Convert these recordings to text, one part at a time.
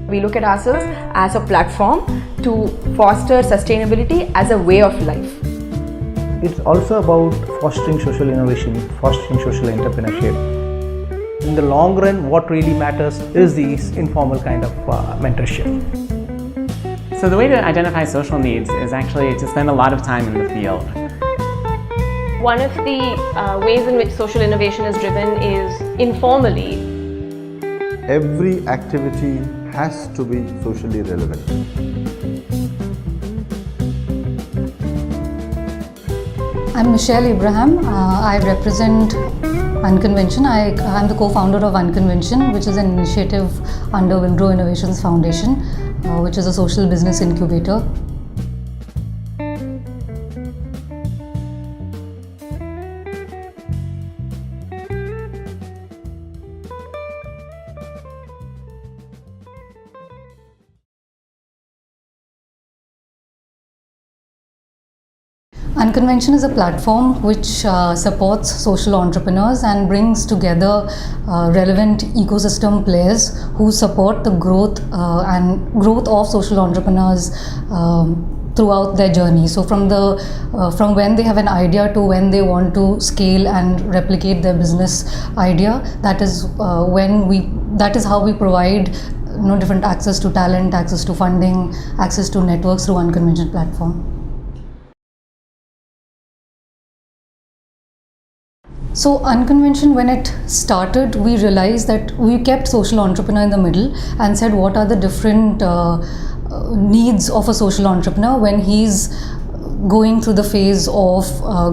We look at ourselves as a platform to foster sustainability as a way of life. It's also about fostering social innovation, fostering social entrepreneurship. In the long run, what really matters is these informal kind of mentorship. So the way to identify social needs is actually to spend a lot of time in the field. One of the ways in which social innovation is driven is informally. Every activity has to be socially relevant. I'm Michelle Abraham. I represent Unconvention. I'm the co-founder of Unconvention, which is an initiative under Wipro Innovations Foundation, which is a social business incubator. Unconvention is a platform which supports social entrepreneurs and brings together relevant ecosystem players who support the growth of social entrepreneurs throughout their journey. So from when they have an idea to when they want to scale and replicate their business idea, that is how we provide different access to talent, access to funding, access to networks through Unconvention platform. So Unconvention, when it started, we realized that we kept social entrepreneur in the middle and said what are the different needs of a social entrepreneur when he's going through the phase of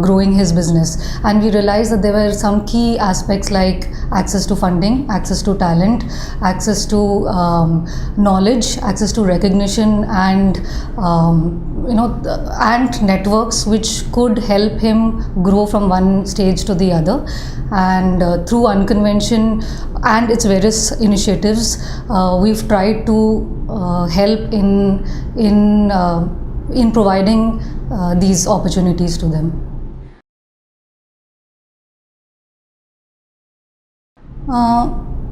growing his business. And we realized that there were some key aspects like access to funding, access to talent, access to knowledge, access to recognition, and and networks which could help him grow from one stage to the other. And through Unconvention and its various initiatives, we've tried to help in providing these opportunities to them.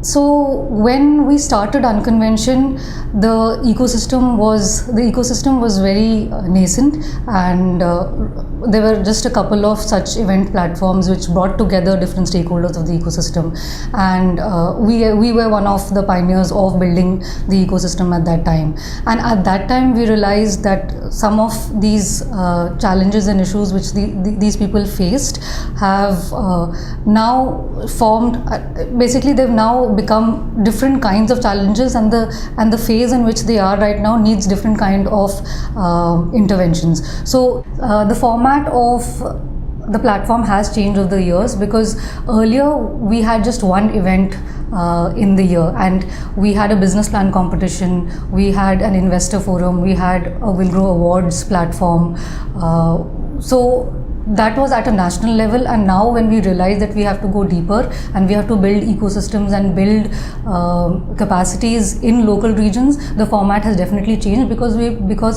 So when we started Unconvention, the ecosystem was very nascent, and there were just a couple of such event platforms which brought together different stakeholders of the ecosystem, and we were one of the pioneers of building the ecosystem at that time. And at that time we realized that some of these challenges and issues which these people faced have now formed, basically they've now become different kinds of challenges, and the phase in which they are right now needs different kind of interventions. So the format of the platform has changed over the years, because earlier we had just one event in the year, and we had a business plan competition, we had an investor forum, we had a Wipro Awards platform. So that was at a national level, and now when we realize that we have to go deeper and we have to build ecosystems and build capacities in local regions, the format has definitely changed, because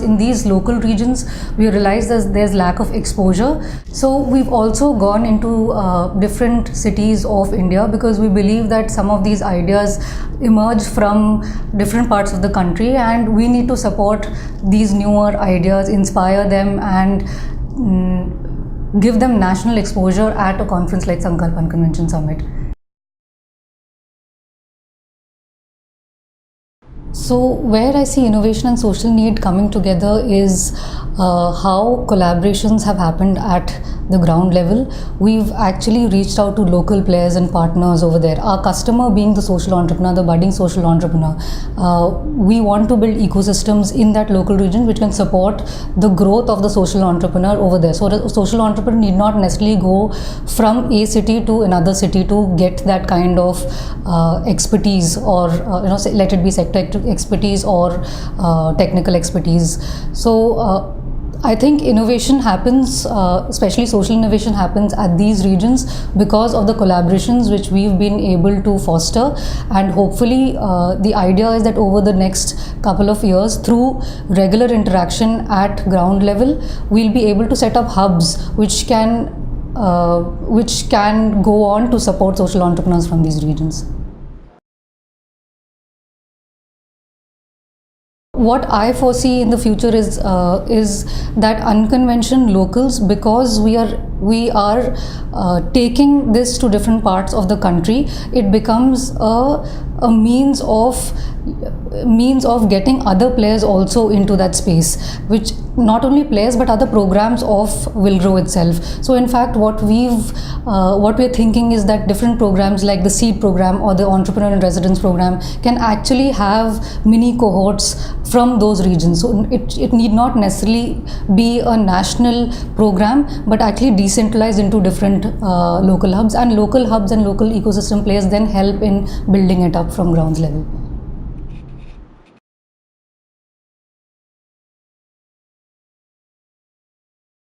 in these local regions we realize there's lack of exposure. So we've also gone into different cities of India, because we believe that some of these ideas emerge from different parts of the country, and we need to support these newer ideas, inspire them, and give them national exposure at a conference like Sankalp Unconvention Summit. So where I see innovation and social need coming together is how collaborations have happened at the ground level. We've actually reached out to local players and partners over there. Our customer being the social entrepreneur, the budding social entrepreneur. We want to build ecosystems in that local region which can support the growth of the social entrepreneur over there. So the social entrepreneur need not necessarily go from a city to another city to get that kind of expertise, or let it be sector expertise or technical expertise. So I think innovation happens, especially social innovation happens at these regions because of the collaborations which we've been able to foster, and hopefully the idea is that over the next couple of years, through regular interaction at ground level, we'll be able to set up hubs which can go on to support social entrepreneurs from these regions. What I foresee in the future is that Unconvention locals, because we are taking this to different parts of the country, it becomes a means of getting other players also into that space, which not only players but other programs of Willgrow itself. So in fact what we're thinking is that different programs like the SEED program or the Entrepreneur in Residence program can actually have mini cohorts from those regions. So it need not necessarily be a national program, but actually decentralized into different local hubs, and local ecosystem players then help in building it up from ground level.